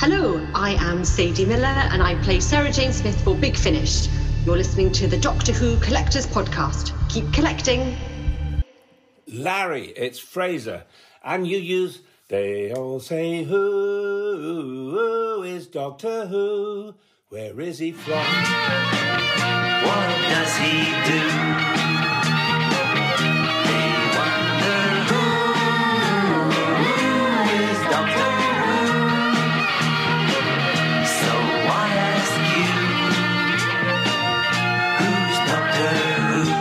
Hello, I am Sadie Miller and I play Sarah Jane Smith for Big Finish. You're listening to the Doctor Who Collectors Podcast. Keep collecting. Larry, it's Fraser. And you use, they all say, who is Doctor Who? Where is he from? What does he do? They wonder who is Doctor Who? So I ask you, who's Doctor Who?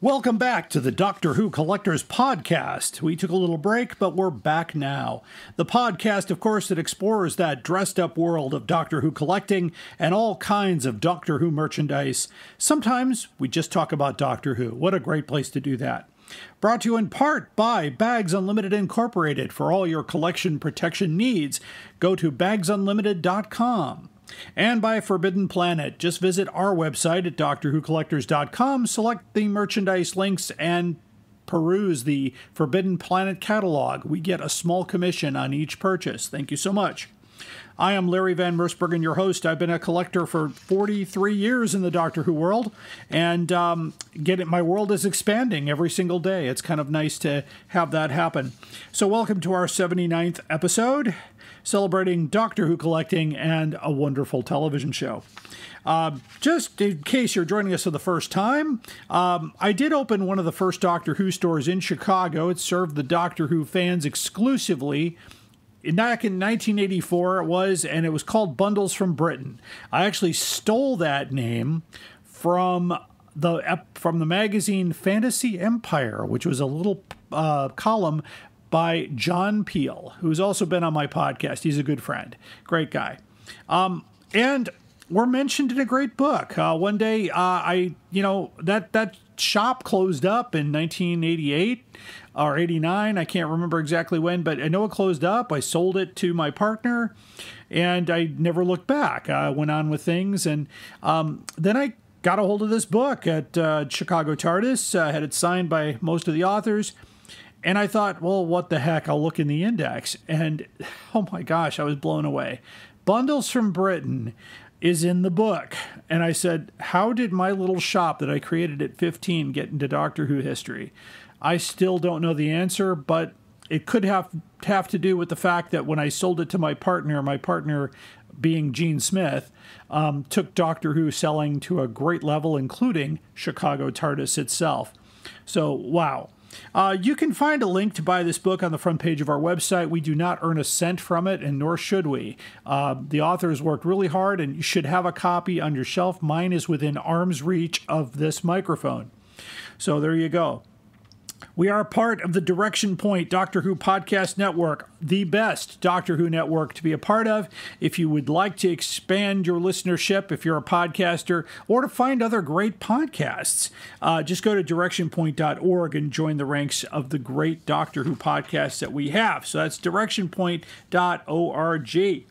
Welcome back to the Doctor Who Collectors Podcast. We took a little break, but we're back now. The podcast, of course, that explores that dressed-up world of Doctor Who collecting and all kinds of Doctor Who merchandise. Sometimes we just talk about Doctor Who. What a great place to do that. Brought to you in part by Bags Unlimited Incorporated. For all your collection protection needs, go to bagsunlimited.com. And by Forbidden Planet. Just visit our website at DoctorWhoCollectors.com, select the merchandise links, and peruse the Forbidden Planet catalog. We get a small commission on each purchase. Thank you so much. I am Larry Van Mersbergen, your host. I've been a collector for 43 years in the Doctor Who world, and my world is expanding every single day. It's kind of nice to have that happen. So welcome to our 79th episode, celebrating Doctor Who collecting and a wonderful television show. Just in case you're joining us for the first time, I did open one of the first Doctor Who stores in Chicago. It served the Doctor Who fans exclusively. Back in 1984 it was, and it was called Bundles from Britain. I actually stole that name from the magazine Fantasy Empire, which was a little column by John Peel, who's also been on my podcast. He's a good friend. Great guy. And we're mentioned in a great book. One day, that shop closed up in 1988 or 89. I can't remember exactly when, but I know it closed up. I sold it to my partner, and I never looked back. I went on with things, and then I got a hold of this book at Chicago TARDIS. Had it signed by most of the authors. And I thought, well, what the heck? I'll look in the index. And, oh my gosh, I was blown away. Bundles from Britain is in the book. And I said, how did my little shop that I created at 15 get into Doctor Who history? I still don't know the answer, but it could have to do with the fact that when I sold it to my partner being Gene Smith, took Doctor Who selling to a great level, including Chicago TARDIS itself. So, wow. You can find a link to buy this book on the front page of our website. We do not earn a cent from it, and nor should we. The authors worked really hard, and you should have a copy on your shelf. Mine is within arm's reach of this microphone. So there you go. We are part of the Direction Point Doctor Who Podcast Network, the best Doctor Who network to be a part of. If you would like to expand your listenership, if you're a podcaster, or to find other great podcasts, just go to directionpoint.org and join the ranks of the great Doctor Who podcasts that we have. So that's directionpoint.org.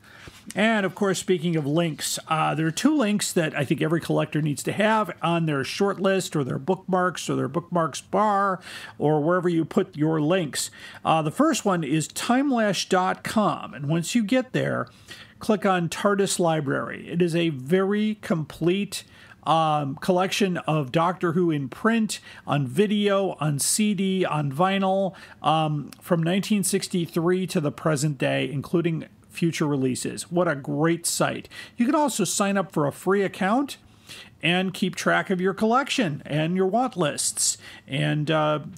And, of course, speaking of links, there are two links that I think every collector needs to have on their short list or their bookmarks bar or wherever you put your links. The first one is timelash.com. And once you get there, click on TARDIS Library. It is a very complete collection of Doctor Who in print, on video, on CD, on vinyl, from 1963 to the present day, including future releases. What a great site. You can also sign up for a free account and keep track of your collection and your want lists. And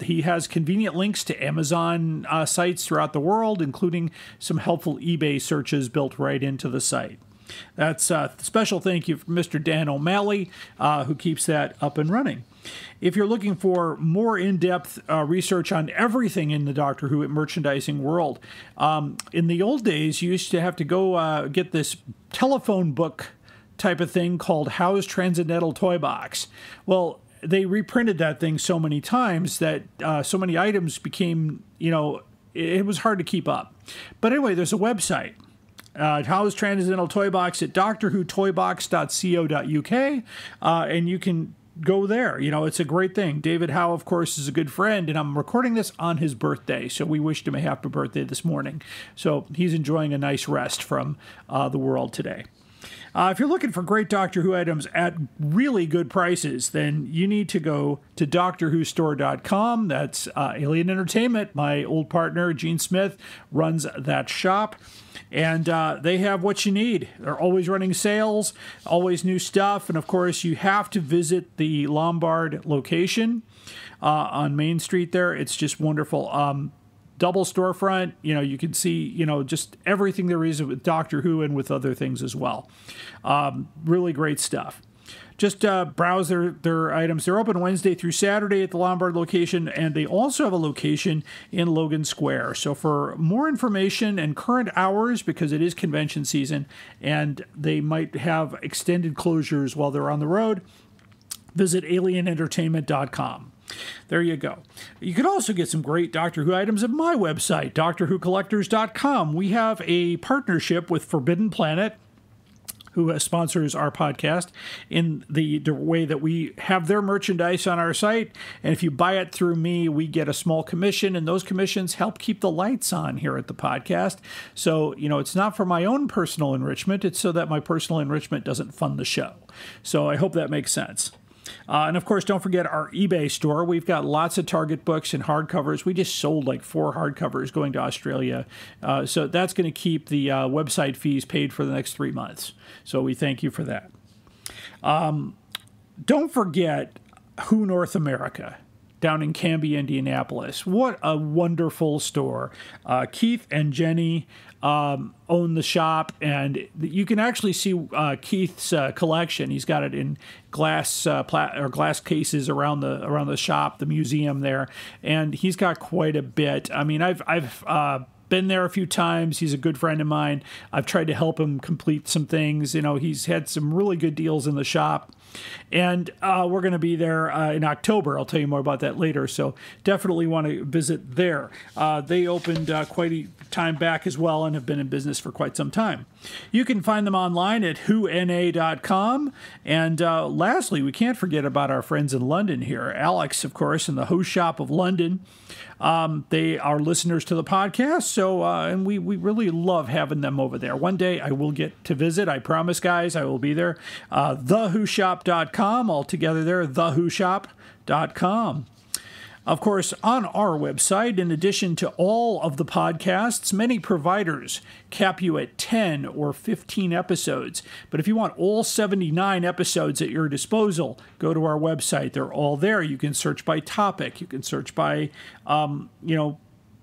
he has convenient links to Amazon sites throughout the world, including some helpful eBay searches built right into the site. That's a special thank you from Mr. Dan O'Malley, who keeps that up and running. If you're looking for more in-depth research on everything in the Doctor Who merchandising world, in the old days, you used to have to go get this telephone book type of thing called Howe's Transcendental Toy Box. Well, they reprinted that thing so many times that so many items became, it was hard to keep up. But anyway, there's a website. Howe's Transcendental Toy Box at doctorwhotoybox.co.uk, and you can go there. It's a great thing. David Howe, of course, is a good friend, and I'm recording this on his birthday, so we wished him a happy birthday this morning. So he's enjoying a nice rest from the world today. If you're looking for great Doctor Who items at really good prices, then you need to go to DoctorWhoStore.com. That's Alien Entertainment. My old partner, Gene Smith, runs that shop. And they have what you need. They're always running sales, always new stuff. And, of course, you have to visit the Lombard location on Main Street there. It's just wonderful. Double storefront, you can see, just everything there is with Doctor Who and with other things as well. Really great stuff. Just browse their items. They're open Wednesday through Saturday at the Lombard location, and they also have a location in Logan Square. So for more information and current hours, because it is convention season, and they might have extended closures while they're on the road, visit alienentertainment.com. There you go. You can also get some great Doctor Who items at my website, DoctorWhoCollectors.com. We have a partnership with Forbidden Planet, who sponsors our podcast, in the way that we have their merchandise on our site. And if you buy it through me, we get a small commission, and those commissions help keep the lights on here at the podcast. So, it's not for my own personal enrichment. It's so that my personal enrichment doesn't fund the show. So I hope that makes sense. And of course, don't forget our eBay store. We've got lots of Target books and hardcovers. We just sold like 4 hardcovers going to Australia. So that's going to keep the website fees paid for the next 3 months. So we thank you for that. Don't forget Who North America down in Canby, Indianapolis. What a wonderful store. Keith and Jenny own the shop, and you can actually see Keith's collection. He's got it in glass glass cases around the shop, the museum there, and he's got quite a bit. I mean, I've been there a few times. He's a good friend of mine. I've tried to help him complete some things. He's had some really good deals in the shop. And we're going to be there in October. I'll tell you more about that later. So definitely want to visit there. They opened quite a time back as well and have been in business for quite some time. You can find them online at whona.com. And lastly, we can't forget about our friends in London here. Alex, of course, in the Ho Shop of London. They are listeners to the podcast, so and we really love having them over there. One day I will get to visit. I promise, guys, I will be there. TheWhoShop.com, all together there, TheWhoShop.com. Of course, on our website, in addition to all of the podcasts, many providers cap you at 10 or 15 episodes. But if you want all 79 episodes at your disposal, go to our website. They're all there. You can search by topic. You can search by,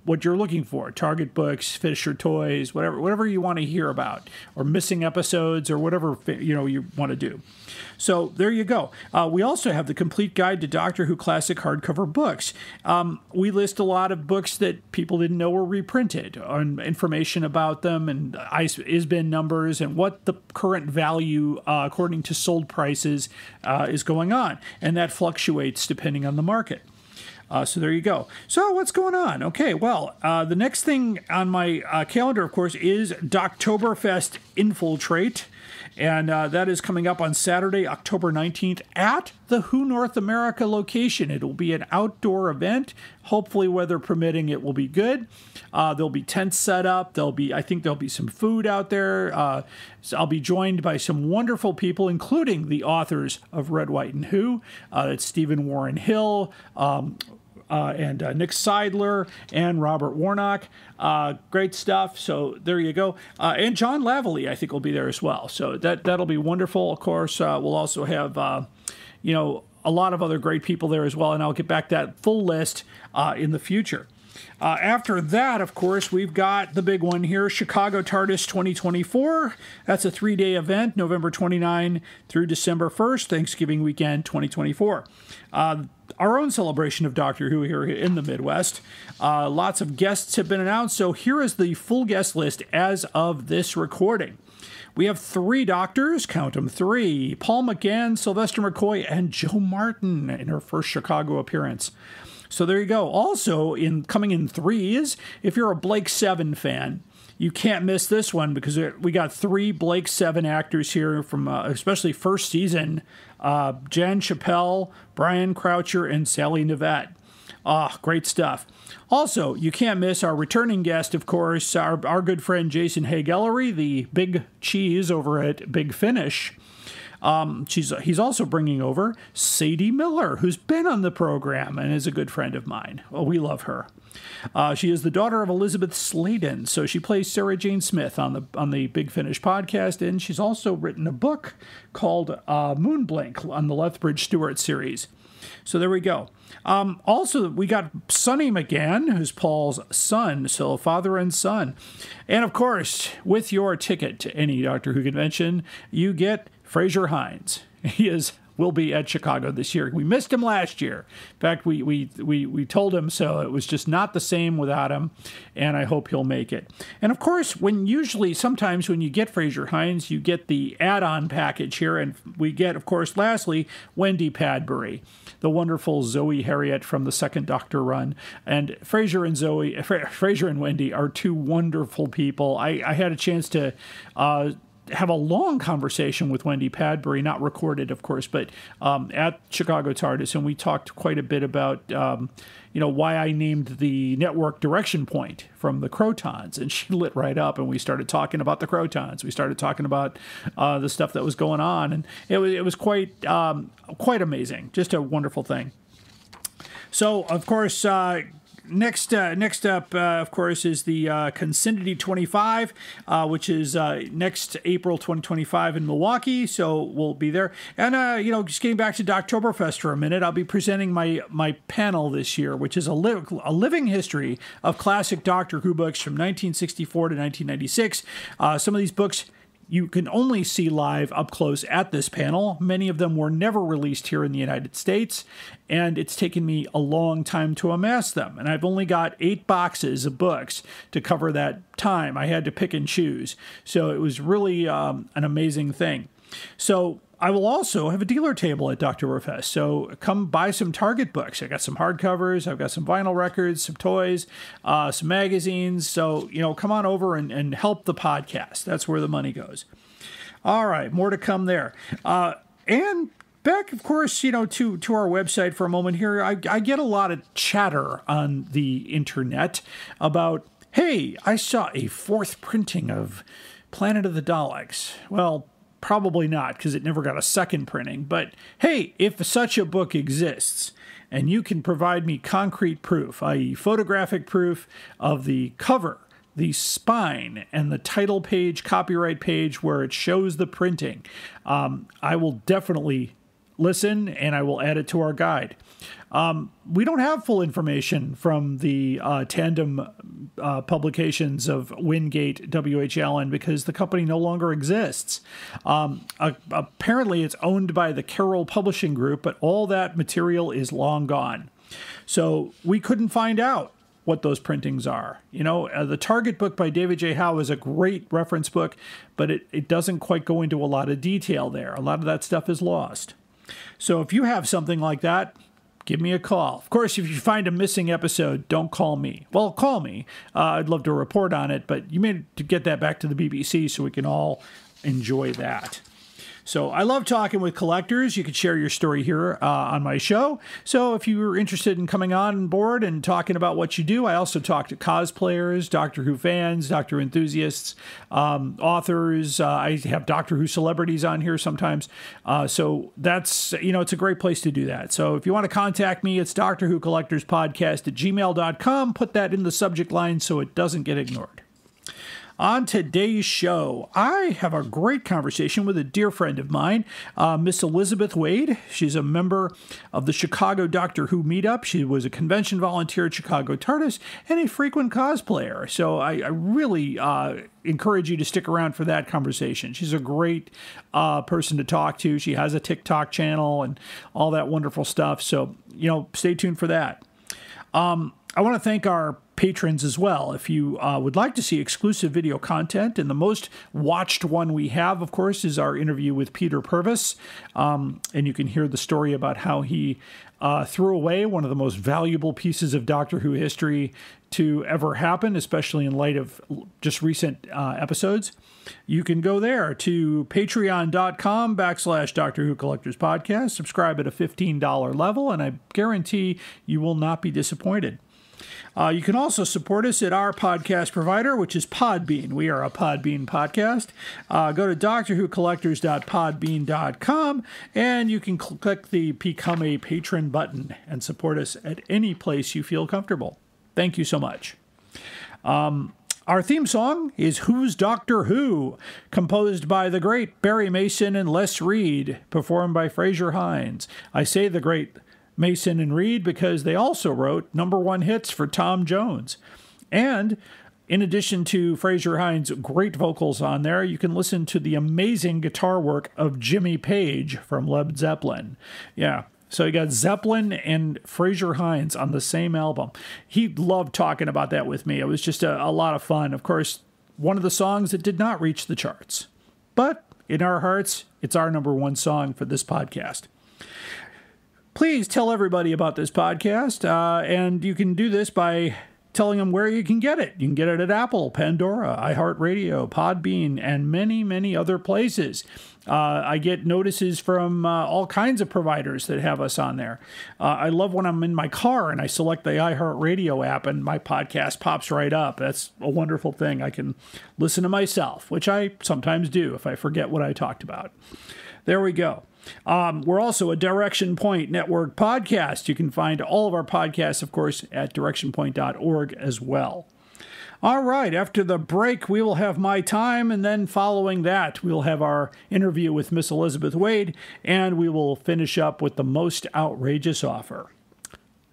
what you're looking for. Target books, Fisher toys, whatever you want to hear about, or missing episodes, or whatever you want to do. So there you go. We also have the complete guide to Doctor Who classic hardcover books. We list a lot of books that people didn't know were reprinted, and information about them, and ISBN numbers, and what the current value, according to sold prices, is going on. And that fluctuates depending on the market. So there you go. So what's going on? Okay, well, the next thing on my calendar, of course, is Doctoberfest Infiltrate. And that is coming up on Saturday, October 19th at the Who North America location. It will be an outdoor event. Hopefully, weather permitting, it will be good. There'll be tents set up. I think there'll be some food out there. So I'll be joined by some wonderful people, including the authors of Red, White, and Who. It's Stephen Warren Hill, and Nick Seidler and Robert Warnock. Great stuff. So there you go. And John Lavallee, I think, will be there as well. So that'll be wonderful. Of course, we'll also have, a lot of other great people there as well. And I'll get back that full list in the future. After that, of course, we've got the big one here, Chicago TARDIS 2024. That's a 3-day event, November 29 through December 1st, Thanksgiving weekend 2024. Our own celebration of Doctor Who here in the Midwest. Lots of guests have been announced, so here is the full guest list as of this recording. We have 3 doctors, count them 3, Paul McGann, Sylvester McCoy, and Jo Martin in her first Chicago appearance. So there you go. Also, coming in 3s, if you're a Blake 7 fan, you can't miss this one because we got 3 Blake 7 actors here from especially first season, Jen Chappelle, Brian Croucher, and Sally Nivette. Great stuff. Also, you can't miss our returning guest, of course, our good friend Jason Haig-Ellery, the big cheese over at Big Finish. He's also bringing over Sadie Miller, who's been on the program and is a good friend of mine. Oh, we love her. She is the daughter of Elizabeth Sladen, so she plays Sarah Jane Smith on the Big Finish podcast, and she's also written a book called Moonblink on the Lethbridge Stewart series. So there we go. Also, we got Sonny McGann, who's Paul's son, so father and son. And of course, with your ticket to any Doctor Who convention, you get Fraser Hines. He will be at Chicago this year. We missed him last year. In fact, we told him so. It was just not the same without him, and I hope he'll make it. And of course, sometimes when you get Fraser Hines, you get the add-on package here, and we get, of course, lastly, Wendy Padbury, the wonderful Zoe Harriet from the second Doctor run. And Fraser and Wendy are 2 wonderful people. I had a chance to have a long conversation with Wendy Padbury, not recorded, of course, but at Chicago TARDIS, and we talked quite a bit about why I named the network Direction Point from the Crotons, and she lit right up, and we started talking about the Crotons. We started talking about the stuff that was going on, and it was quite amazing, just a wonderful thing. So, of course, Next up, of course, is the Consinity 25, which is next April 2025 in Milwaukee. So we'll be there. And, just getting back to Doctoberfest for a minute, I'll be presenting my panel this year, which is a living history of classic Doctor Who books from 1964 to 1996. Some of these books you can only see live up close at this panel. Many of them were never released here in the United States, and it's taken me a long time to amass them. And I've only got 8 boxes of books to cover that time. I had to pick and choose. So it was really an amazing thing. So I will also have a dealer table at Doctoberfest, so come buy some Target books. I got some hardcovers, I've got some vinyl records, some toys, some magazines. So, come on over and help the podcast. That's where the money goes. All right, more to come there. And back, of course, to our website for a moment here. I get a lot of chatter on the internet about, hey, I saw a 4th printing of Planet of the Daleks. Well, probably not, because it never got a 2nd printing. But hey, if such a book exists, and you can provide me concrete proof, i.e. photographic proof of the cover, the spine, and the title page, copyright page where it shows the printing, I will definitely listen, and I will add it to our guide. We don't have full information from the tandem publications of Wingate W.H. Allen because the company no longer exists. Apparently, it's owned by the Carroll Publishing Group, but all that material is long gone. So we couldn't find out what those printings are. The Target book by David J. Howe is a great reference book, but it doesn't quite go into a lot of detail there. A lot of that stuff is lost. So if you have something like that, give me a call. Of course, if you find a missing episode, don't call me. Well, call me. I'd love to report on it, but you may to get that back to the BBC so we can all enjoy that. So I love talking with collectors. You can share your story here on my show. So if you were interested in coming on board and talking about what you do, I also talk to cosplayers, Doctor Who fans, Doctor Who enthusiasts, authors. I have Doctor Who celebrities on here sometimes. So that's, it's a great place to do that. So if you want to contact me, it's Doctor Who Collectors Podcast at gmail.com. Put that in the subject line so it doesn't get ignored. On today's show, I have a great conversation with a dear friend of mine, Miss Elisabeth Wade. She's a member of the Chicago Doctor Who meetup. She was a convention volunteer at Chicago TARDIS and a frequent cosplayer. So I really encourage you to stick around for that conversation. She's a great person to talk to. She has a TikTok channel and all that wonderful stuff. So, stay tuned for that. I want to thank our patrons as well. If you would like to see exclusive video content, and the most watched one we have, of course, is our interview with Peter Purvis, and you can hear the story about how he threw away one of the most valuable pieces of Doctor Who history to ever happen, especially in light of just recent episodes. You can go there to patreon.com/Doctor Who Collectors Podcast, subscribe at a $15 level, and I guarantee you will not be disappointed. You can also support us at our podcast provider, which is Podbean. We are a Podbean podcast. Go to doctorwhocollectors.podbean.com, and you can click the Become a Patron button and support us at any place you feel comfortable. Thank you so much. Our theme song is Who's Doctor Who, composed by the great Barry Mason and Les Reed, performed by Fraser Hines. I say the great Mason and Reed because they also wrote #1 hits for Tom Jones. And in addition to Fraser Hines' great vocals on there, you can listen to the amazing guitar work of Jimmy Page from Led Zeppelin. Yeah, so you got Zeppelin and Fraser Hines on the same album. He loved talking about that with me. It was just a lot of fun. Of course, one of the songs that did not reach the charts. But in our hearts, it's our #1 song for this podcast. Please tell everybody about this podcast, and you can do this by telling them where you can get it. You can get it at Apple, Pandora, iHeartRadio, Podbean, and many, many other places. I get notices from all kinds of providers that have us on there. I love when I'm in my car and I select the iHeartRadio app and my podcast pops right up. That's a wonderful thing. I can listen to myself, which I sometimes do if I forget what I talked about. There we go. We're also a Direction Point Network podcast. You can find all of our podcasts, of course, at directionpoint.org as well. All right, after the break, we will have My Time, and then following that, we'll have our interview with Miss Elisabeth Wade, and we will finish up with the most outrageous offer.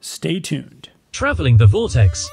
Stay tuned. Traveling the Vortex.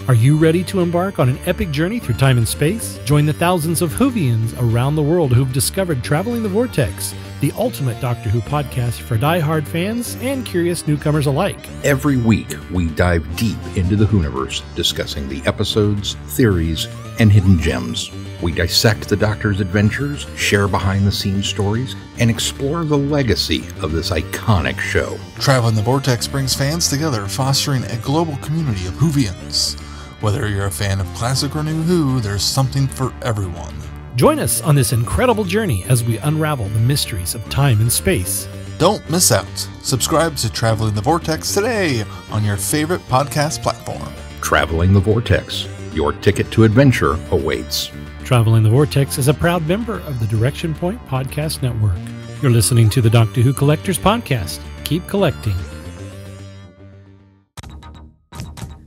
Are you ready to embark on an epic journey through time and space? Join the thousands of Whovians around the world who've discovered Traveling the Vortex, the ultimate Doctor Who podcast for die-hard fans and curious newcomers alike. Every week, we dive deep into the Whoniverse, discussing the episodes, theories, and hidden gems. We dissect the Doctor's adventures, share behind-the-scenes stories, and explore the legacy of this iconic show. Traveling the Vortex brings fans together, fostering a global community of Whovians. Whether you're a fan of classic or new Who, there's something for everyone. Join us on this incredible journey as we unravel the mysteries of time and space. Don't miss out. Subscribe to Traveling the Vortex today on your favorite podcast platform. Traveling the Vortex. Your ticket to adventure awaits. Traveling the Vortex is a proud member of the Direction Point Podcast Network. You're listening to the Doctor Who Collectors Podcast. Keep collecting.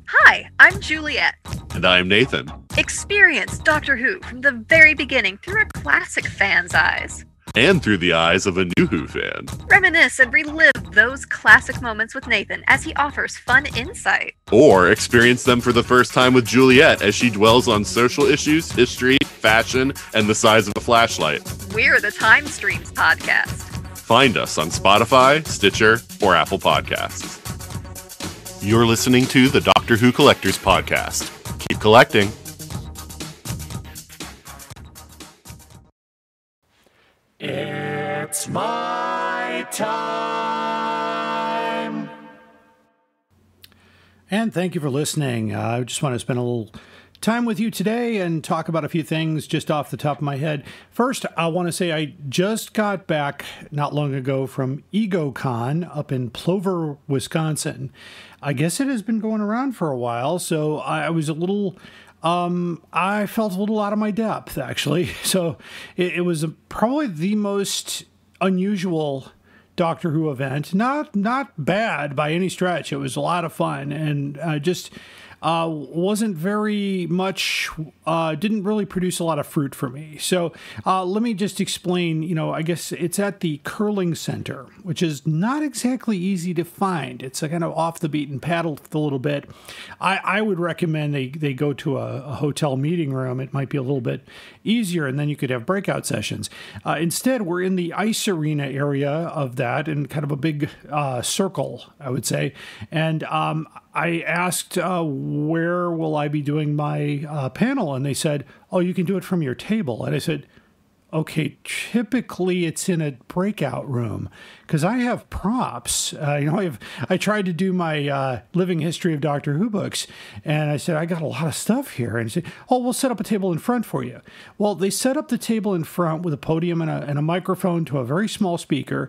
Hi, I'm Juliet. And I'm Nathan. Experience Doctor Who from the very beginning through a classic fan's eyes. And through the eyes of a new Who fan. Reminisce and relive those classic moments with Nathan as he offers fun insight. Or experience them for the first time with Juliet as she dwells on social issues, history, fashion, and the size of a flashlight. We're the Time Streams podcast. Find us on Spotify, Stitcher, or Apple Podcasts. You're listening to the Doctor Who Collectors Podcast. Keep collecting. It's my time. And thank you for listening. I just want to spend a little time with you today and talk about a few things just off the top of my head. First, I want to say I just got back not long ago from EgoCon up in Plover, Wisconsin. I guess it has been going around for a while, so I was a little... I felt a little out of my depth, actually. So it was probably the most unusual Doctor Who event. Not bad by any stretch. It was a lot of fun, and just wasn't very much, didn't really produce a lot of fruit for me. So let me just explain, I guess it's at the Curling Center, which is not exactly easy to find. It's a kind of off the beaten path a little bit. I would recommend they go to a hotel meeting room. It might be a little bit easier, and then you could have breakout sessions. Instead, we're in the ice arena area of that in kind of a big circle, I would say. And I asked, where will I be doing my panel? And they said, oh, you can do it from your table. And I said, okay, typically it's in a breakout room because I have props. I tried to do my living history of Doctor Who books, and I said, I got a lot of stuff here. And he said, oh, we'll set up a table in front for you. Well, they set up the table in front with a podium and a microphone to a very small speaker,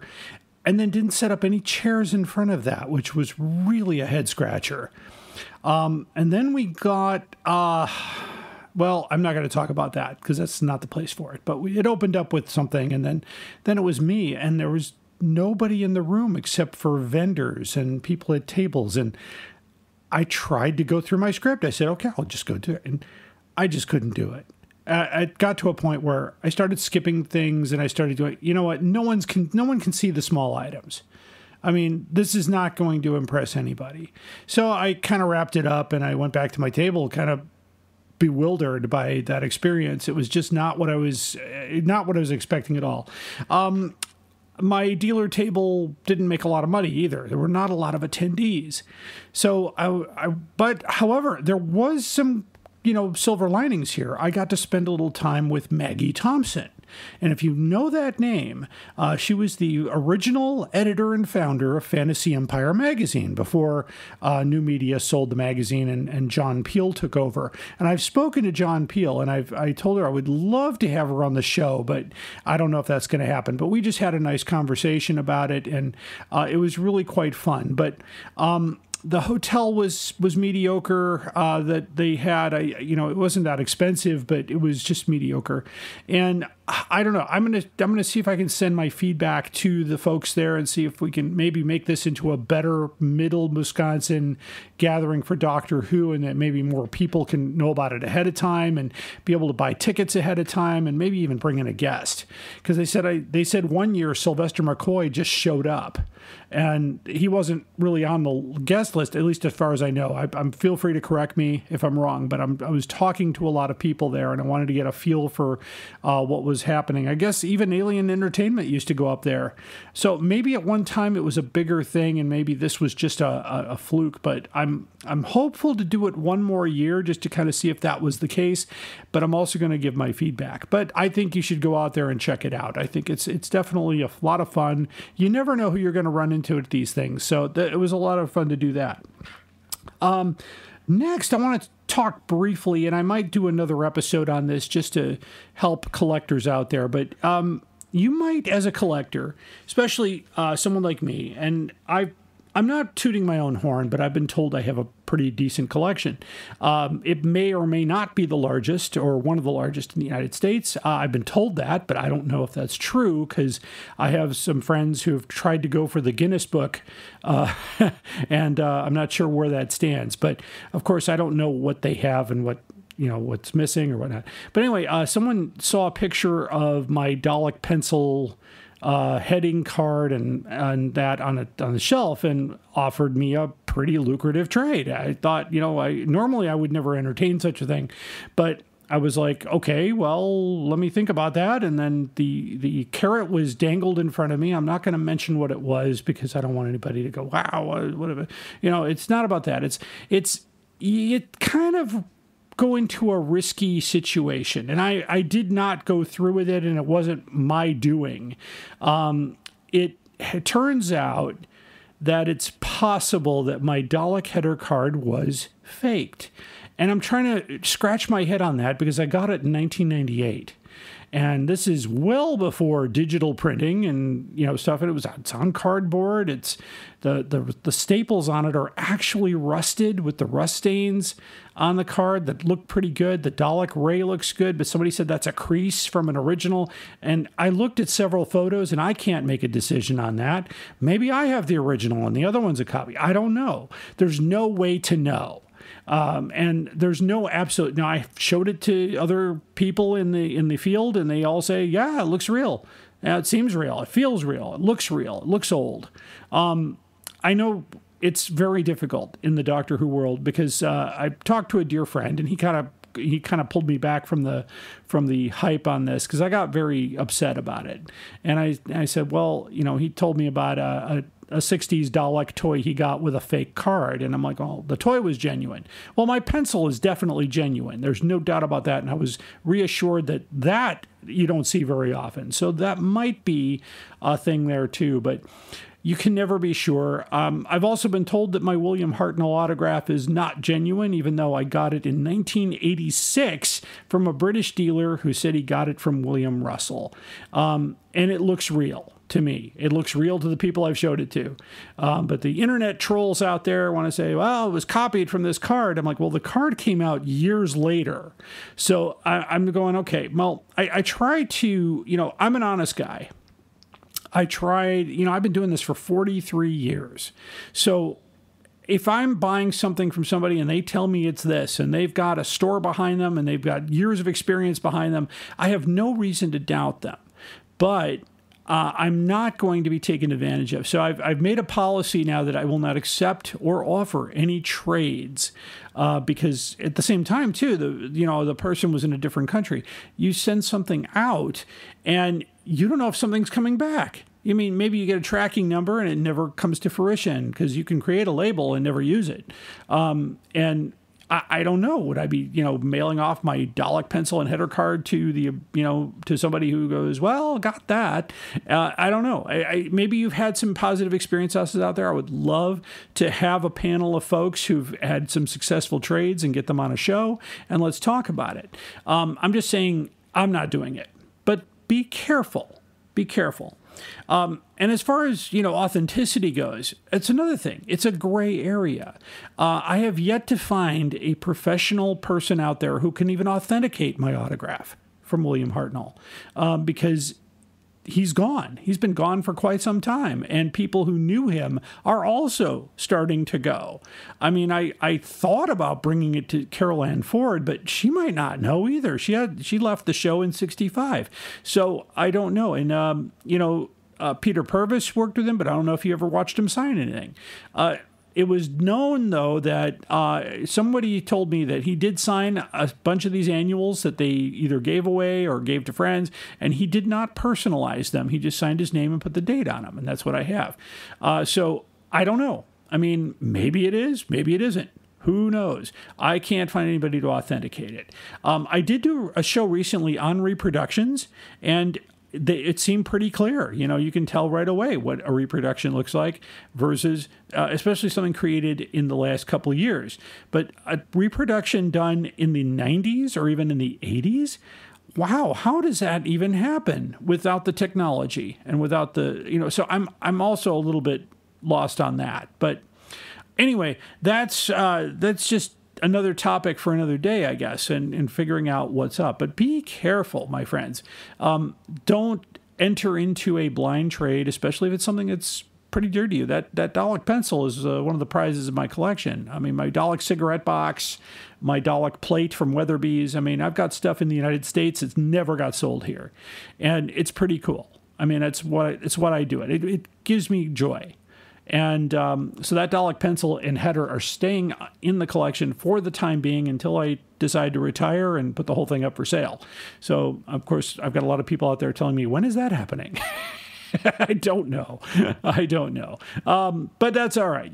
and then didn't set up any chairs in front of that, which was really a head scratcher. And then we got, well, I'm not going to talk about that because that's not the place for it. But it opened up with something, and then it was me, and there was nobody in the room except for vendors and people at tables. And I tried to go through my script. I said, okay, I'll just go do it. And I just couldn't do it. It got to a point where I started skipping things, and I started doing, you know what? No one can see the small items. I mean, this is not going to impress anybody. So I kind of wrapped it up, and I went back to my table, kind of bewildered by that experience. It was just not what I was expecting at all. My dealer table didn't make a lot of money either. There were not a lot of attendees. So but however, there was some, silver linings here. I got to spend a little time with Maggie Thompson. And if you know that name, she was the original editor and founder of Fantasy Empire magazine before New Media sold the magazine and John Peel took over. And I've spoken to John Peel, and I told her I would love to have her on the show, but I don't know if that's going to happen. But we just had a nice conversation about it, and it was really quite fun. But the hotel was mediocre. That they had, it wasn't that expensive, but it was just mediocre. And I don't know. I'm gonna see if I can send my feedback to the folks there and see if we can maybe make this into a better middle Wisconsin gathering for Doctor Who, and that maybe more people can know about it ahead of time and be able to buy tickets ahead of time, and maybe even bring in a guest. Because they said one year Sylvester McCoy just showed up, and he wasn't really on the guest list, at least as far as I know. I'm feel free to correct me if I'm wrong, but I was talking to a lot of people there, and I wanted to get a feel for what was happening. I guess even Alien Entertainment used to go up there. So maybe at one time it was a bigger thing, and maybe this was just a fluke, but I'm hopeful to do it one more year just to kind of see if that was the case, but I'm also going to give my feedback. But I think you should go out there and check it out. I think it's definitely a lot of fun. You never know who you're going to run into at these things, so it was a lot of fun to do that. Next, I want to talk briefly, and I might do another episode on this just to help collectors out there, but you might, as a collector, especially someone like me, and I'm not tooting my own horn, but I've been told I have a pretty decent collection. It may or may not be the largest or one of the largest in the United States. I've been told that, but I don't know if that's true because I have some friends who have tried to go for the Guinness Book, and I'm not sure where that stands. But, of course, I don't know what they have and what's missing or whatnot. But anyway, someone saw a picture of my Dalek pencil heading card and that on the shelf and offered me a pretty lucrative trade. I thought, normally I would never entertain such a thing, but I was like, okay, well, let me think about that. And then the carrot was dangled in front of me. I'm not going to mention what it was because I don't want anybody to go, wow, whatever. It's not about that. It kind of go into a risky situation. And I did not go through with it, and it wasn't my doing. It turns out that it's possible that my Dalek header card was faked. And I'm trying to scratch my head on that because I got it in 1998. And this is well before digital printing and stuff. And it's on cardboard. It's the staples on it are actually rusted with the rust stains on the card that look pretty good. The Dalek Ray looks good, but somebody said that's a crease from an original. And I looked at several photos, and I can't make a decision on that. Maybe I have the original and the other one's a copy. I don't know. There's no way to know. And there's no absolute. Now, I showed it to other people in the field, and they all say, "Yeah, it looks real. It seems real. It feels real. It looks real. It looks old." I know it's very difficult in the Doctor Who world because I talked to a dear friend, and he kind of he kind of pulled me back from the hype on this, because I got very upset about it. And I said, well, he told me about a 60s Dalek toy he got with a fake card. And I'm like, oh, the toy was genuine. Well, my pencil is definitely genuine. There's no doubt about that. And I was reassured that you don't see very often. So that might be a thing there too, but you can never be sure. I've also been told that my William Hartnell autograph is not genuine, even though I got it in 1986 from a British dealer who said he got it from William Russell. And it looks real to me. It looks real to the people I've showed it to. But the internet trolls out there want to say, well, it was copied from this card. I'm like, well, the card came out years later. So I'm going, okay, well, I try to, I'm an honest guy. I tried, I've been doing this for 43 years. So if I'm buying something from somebody and they tell me it's this, and they've got a store behind them and they've got years of experience behind them, I have no reason to doubt them. But I'm not going to be taken advantage of. So I've made a policy now that I will not accept or offer any trades, because at the same time too, the person was in a different country. You send something out and you don't know if something's coming back. You mean maybe you get a tracking number and it never comes to fruition because you can create a label and never use it. And I don't know. Would I be, mailing off my Dalek pencil and header card to to somebody who goes, well, got that. I don't know. Maybe you've had some positive experiences out there. I would love to have a panel of folks who've had some successful trades and get them on a show, and let's talk about it. I'm just saying I'm not doing it, but be careful. Be careful. And as far as, authenticity goes, it's another thing. It's a gray area. I have yet to find a professional person out there who can even authenticate my autograph from William Hartnell, because he's gone. He's been gone for quite some time, and people who knew him are also starting to go. I mean, I thought about bringing it to Carol Ann Ford, but she might not know either. She left the show in '65, so I don't know. And Peter Purvis worked with him, but I don't know if you ever watched him sign anything. It was known, though, that somebody told me that he did sign a bunch of these annuals that they either gave away or gave to friends, and he did not personalize them. He just signed his name and put the date on them, and that's what I have. So I don't know. I mean, maybe it is, maybe it isn't. Who knows? I can't find anybody to authenticate it. I did do a show recently on reproductions, and it seemed pretty clear. You can tell right away what a reproduction looks like versus, especially something created in the last couple of years. But a reproduction done in the 90s or even in the 80s, wow, how does that even happen without the technology and without the, so I'm also a little bit lost on that. But anyway, that's just another topic for another day, I guess, and figuring out what's up. But be careful, my friends. Don't enter into a blind trade, especially if it's something that's pretty dear to you. That Dalek pencil is one of the prizes of my collection. I mean, my Dalek cigarette box, my Dalek plate from Weatherby's. I mean, I've got stuff in the United States that's never got sold here, and it's pretty cool. I mean, it's what I do. It gives me joy. And so that Dalek pencil and header are staying in the collection for the time being until I decide to retire and put the whole thing up for sale. So, of course, I've got a lot of people out there telling me, when is that happening? I don't know. But that's all right.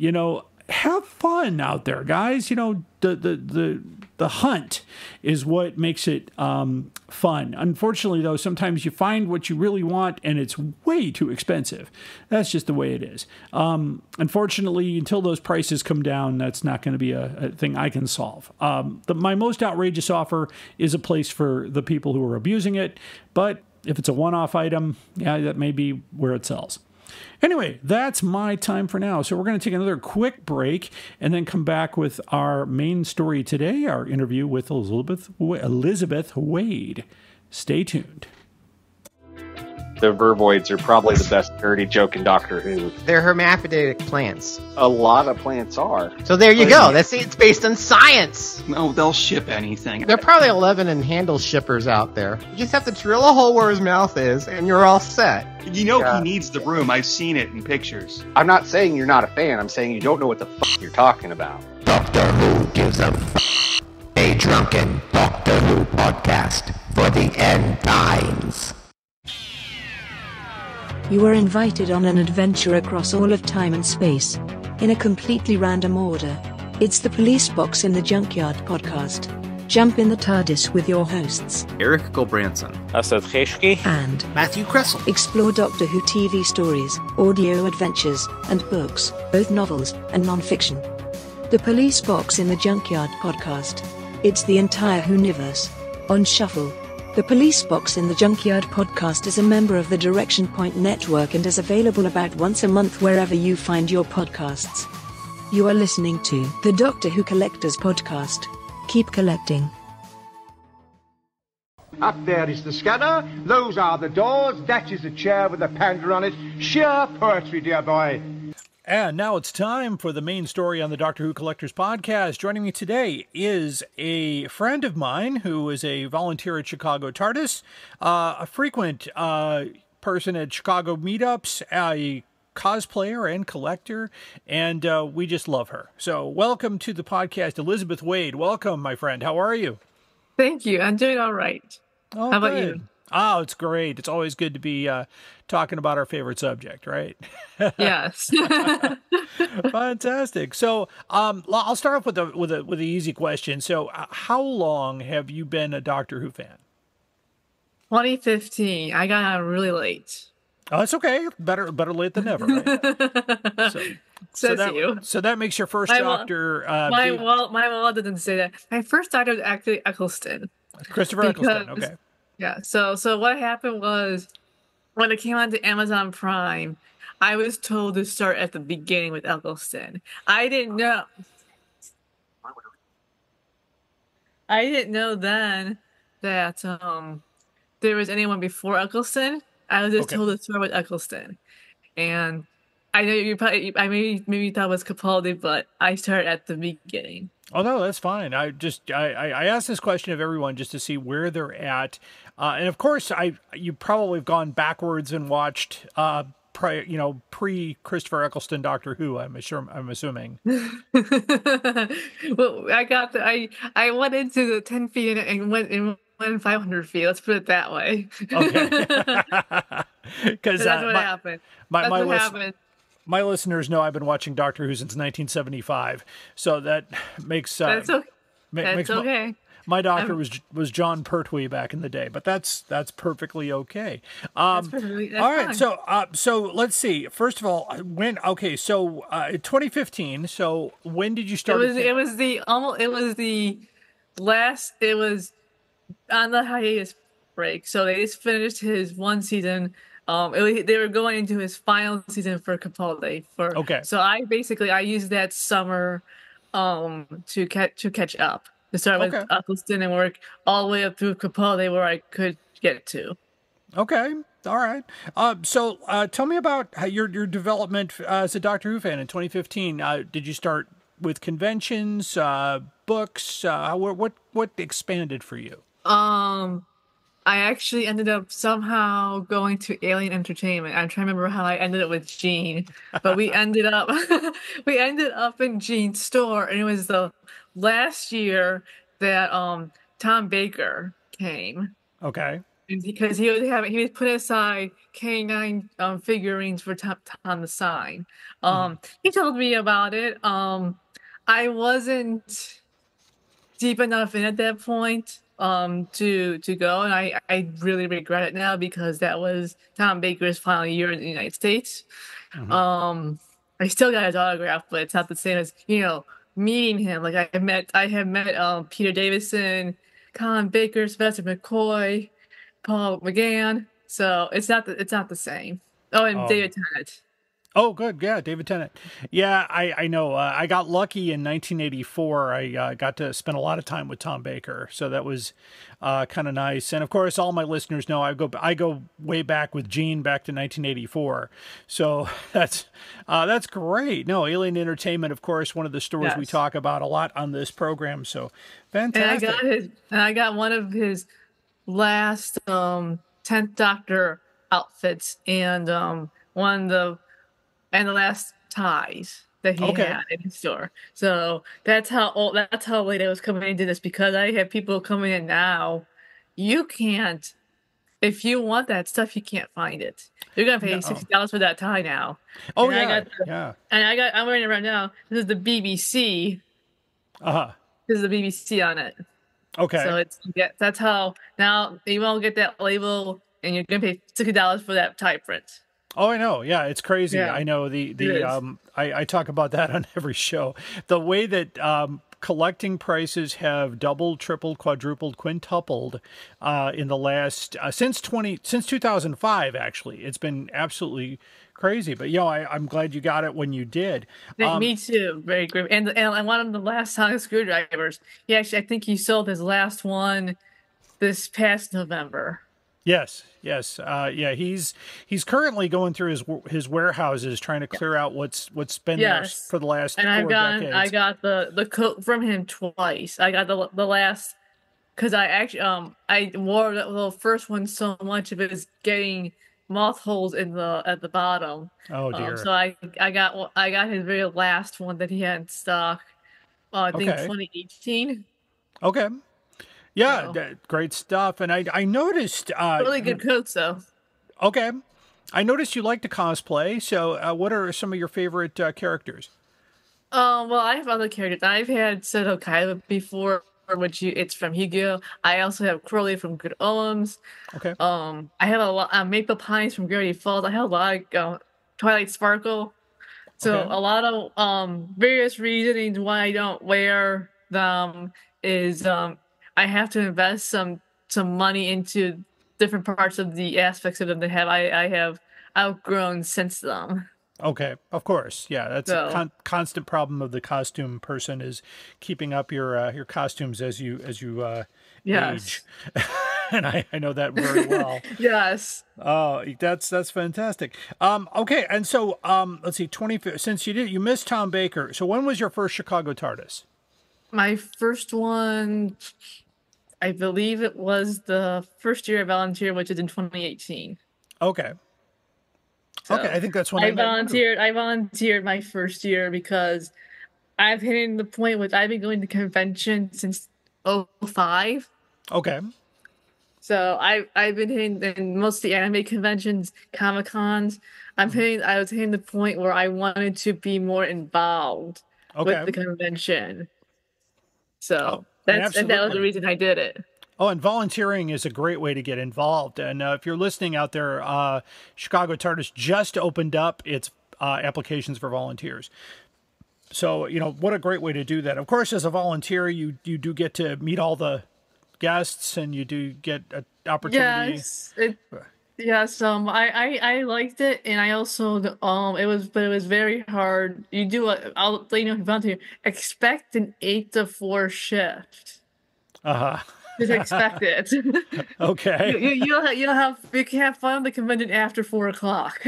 Have fun out there, guys. The hunt is what makes it fun. Unfortunately, though, sometimes you find what you really want and it's way too expensive. That's just the way it is. Unfortunately, until those prices come down, that's not going to be a thing I can solve. My most outrageous offer is a place for the people who are abusing it. But if it's a one-off item, yeah, that may be where it sells. Anyway, that's my time for now. So we're going to take another quick break and then come back with our main story today, our interview with Elisabeth Wade. Stay tuned. The vervoids are probably the best dirty joke in Doctor Who. They're hermaphroditic plants. A lot of plants are. So there you go. It's based on science. No, they'll ship anything. There are probably 11 and handle shippers out there. You just have to drill a hole where his mouth is, and you're all set. He needs the room. I've seen it in pictures. I'm not saying you're not a fan. I'm saying you don't know what the fuck you're talking about. Doctor Who gives a drunken Doctor Who podcast for the end times. You are invited on an adventure across all of time and space, in a completely random order. It's the Police Box in the Junkyard podcast. Jump in the TARDIS with your hosts, Eric Gulbranson, Asad Kheshki, and Matthew Kressel. Explore Doctor Who TV stories, audio adventures, and books, both novels and non-fiction. The Police Box in the Junkyard podcast. It's the entire Whoniverse on shuffle. The Police Box in the Junkyard podcast is a member of the Direction Point Network and is available about once a month wherever you find your podcasts. You are listening to the Doctor Who Collectors podcast. Keep collecting. Up there is the scanner, those are the doors, that is a chair with a panda on it. Sheer poetry, dear boy. And now it's time for the main story on the Doctor Who Collectors podcast. Joining me today is a friend of mine who is a volunteer at Chicago TARDIS, a frequent person at Chicago meetups, a cosplayer and collector, and we just love her. So welcome to the podcast, Elisabeth Wade. Welcome, my friend. How are you? Thank you. I'm doing all right. Oh, how about good. you? Oh, it's great. It's always good to be talking about our favorite subject, right? Yes. Fantastic. So I'll start off with an easy question. So how long have you been a Doctor Who fan? 2015. I got out really late. Oh, that's okay. Better late than never, right? So that makes your first Doctor. My wall didn't say that. My first Doctor was actually Eccleston. Christopher Eccleston. Okay. Yeah. So what happened was when it came onto Amazon Prime, I was told to start at the beginning with Eccleston. I didn't know then that there was anyone before Eccleston. I was just told to start with Eccleston, and I know maybe thought it was Capaldi, but I started at the beginning. Oh no, that's fine. I asked this question of everyone just to see where they're at, and of course you probably have gone backwards and watched pre Christopher Eccleston Doctor Who. I'm assuming. Well, I went into the 10 feet and went 500 feet. Let's put it that way. Okay. Because that's what happened. Happened. My listeners know I've been watching Doctor Who since 1975, so that makes that's okay. That's okay. My doctor was John Pertwee back in the day, but that's perfectly okay. That's perfectly, all right, fine. So let's see. First of all, 2015. So when did you start? It was on the hiatus break. So they just finished his one season. They were going into his final season for Capaldi. So I used that summer to catch up. To start with Eccleston and work all the way up through Capaldi where I could get to. Okay. All right. So tell me about how your development as a Doctor Who fan in 2015. Did you start with conventions, books? What expanded for you? I actually ended up somehow going to Alien Entertainment. I'm trying to remember how I ended up with Gene, but we ended up in Gene's store, and it was the last year that Tom Baker came. Okay. And because he was putting aside K9 figurines for Tom to sign. He told me about it. I wasn't deep enough in at that point to go, and I really regret it now because that was Tom Baker's final year in the United States. Mm-hmm. I still got his autograph, but it's not the same as meeting him. Like I have met Peter Davison, Colin Baker, Spencer McCoy, Paul McGann. So it's not the same. Oh, and David Tennant. Oh, good. Yeah, David Tennant. Yeah, I know. I got lucky in 1984. I got to spend a lot of time with Tom Baker, so that was kind of nice. And of course, all my listeners know I go way back with Gene back to 1984. So that's great. No, Alien Entertainment, of course, one of the stores we talk about a lot on this program. So fantastic. And I got one of his last 10th Doctor outfits and one of the last ties. that he Okay. had in his store. So that's how late I was coming into this, because I have people coming in now. You can't, if you want that stuff, you can't find it. You're gonna pay $60 for that tie now. Oh, and yeah. I'm wearing it right now. This is the BBC. This is the BBC on it. Okay. So that's how now you won't get that label, and you're gonna pay $60 for that tie print. Oh, I know. Yeah, it's crazy. Yeah, I know I talk about that on every show. The way that collecting prices have doubled, tripled, quadrupled, quintupled in the last since 2005. Actually, it's been absolutely crazy. But I'm glad you got it when you did. Me too. Very great. And one of the last sonic screwdrivers. I think he sold his last one this past November. Yes. Yeah, he's currently going through his warehouses trying to clear out what's been there for the last 4 decades. I got the coat from him twice. I got the last, because I actually I wore the first one so much of it is getting moth holes at the bottom. Oh dear. So I got his very last one that he had in stock. I think 2018. Okay. Yeah, great stuff. And I noticed really good coats though. Okay. I noticed you like to cosplay. So what are some of your favorite characters? Well, I have other characters. I've had Seto Kaiba before, it's from Yu-Gi-Oh! I also have Crowley from Good Omens. Okay. I have a lot Maple Pines from Gravity Falls. I have a lot of Twilight Sparkle. So a lot of various reasons why I don't wear them is I have to invest some money into different parts of the aspects of them that I have outgrown since them. Okay, of course. Yeah, that's a constant problem of the costume person is keeping up your costumes as you age. And I know that very well. Yes. Oh, that's fantastic. Okay, and so let's see, since you missed Tom Baker. So when was your first Chicago TARDIS? My first one, I believe it was the first year I volunteered, which is in 2018. Okay. So I think that's when I volunteered my first year because I've hit the point with I've been going to convention since 2005. Okay. So I've been hitting in most of the anime conventions, Comic-Cons. I was hitting the point where I wanted to be more involved with the convention. So that was the reason I did it. Oh, and volunteering is a great way to get involved. And if you're listening out there, Chicago TARDIS just opened up its applications for volunteers. So, what a great way to do that. Of course, as a volunteer, you do get to meet all the guests and you do get an opportunity. Yes. I liked it, and I also it was very hard. I'll let you know, volunteer. Expect an 8 to 4 shift. Just expect it. Okay. You can have fun at the convention after 4 o'clock.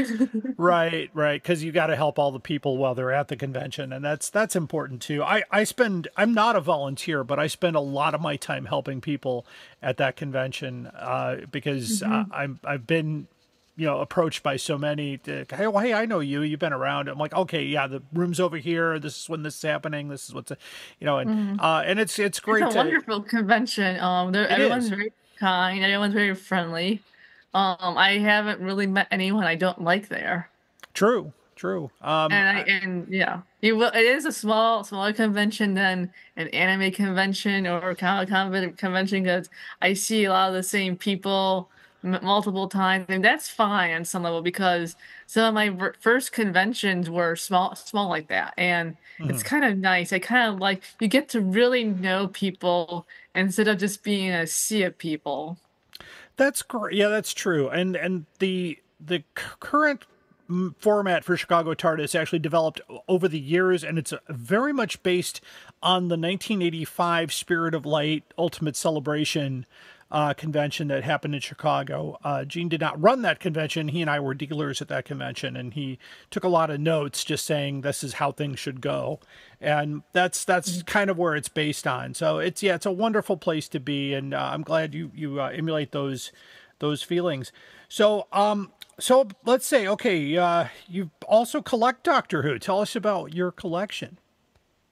Right. Because you got to help all the people while they're at the convention, and that's important too. I'm not a volunteer, but I spend a lot of my time helping people at that convention because I've been approached by so many. Hey, I know you. You've been around. I'm like, okay, yeah, the room's over here. This is when this is happening. This is what's, and it's great. It's a wonderful convention. Everyone's very kind. Everyone's very friendly. I haven't really met anyone I don't like there. True. It is a smaller convention than an anime convention or a Comic-Con convention because I see a lot of the same people multiple times, and that's fine on some level because some of my first conventions were small like that, and it's kind of nice. I kind of like you get to really know people instead of just being a sea of people. That's great. Yeah, that's true. And the current format for Chicago TARDIS actually developed over the years, and it's very much based on the 1985 Spirit of Light Ultimate Celebration convention that happened in Chicago. Gene did not run that convention. He and I were dealers at that convention, and he took a lot of notes just saying this is how things should go. And that's kind of where it's based on. So it's a wonderful place to be, and I'm glad you emulate those feelings. So So let's say, okay, you also collect Doctor Who. Tell us about your collection.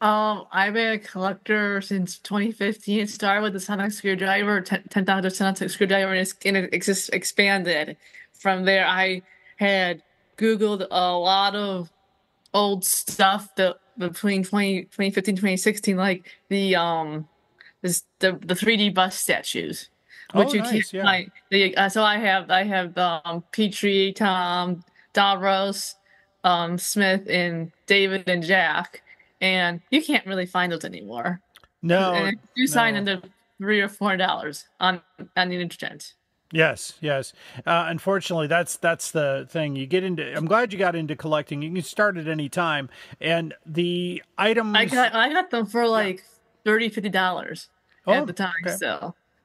I've been a collector since 2015. It started with the sonic screwdriver, 10,000 sonic screwdriver, and it just expanded. From there, I had Googled a lot of old stuff that between 2015 2016, like the 3D bus statues, which you nice, can't find. So I have Petrie, Tom, Davros, Smith, and David and Jack, and you can't really find those anymore. No, and you sign into $3 or $4 on the internet. Yes. Unfortunately, that's the thing. You get into. I'm glad you got into collecting. You can start at any time, and the items. I got them for like $30-$50 at the time. Okay.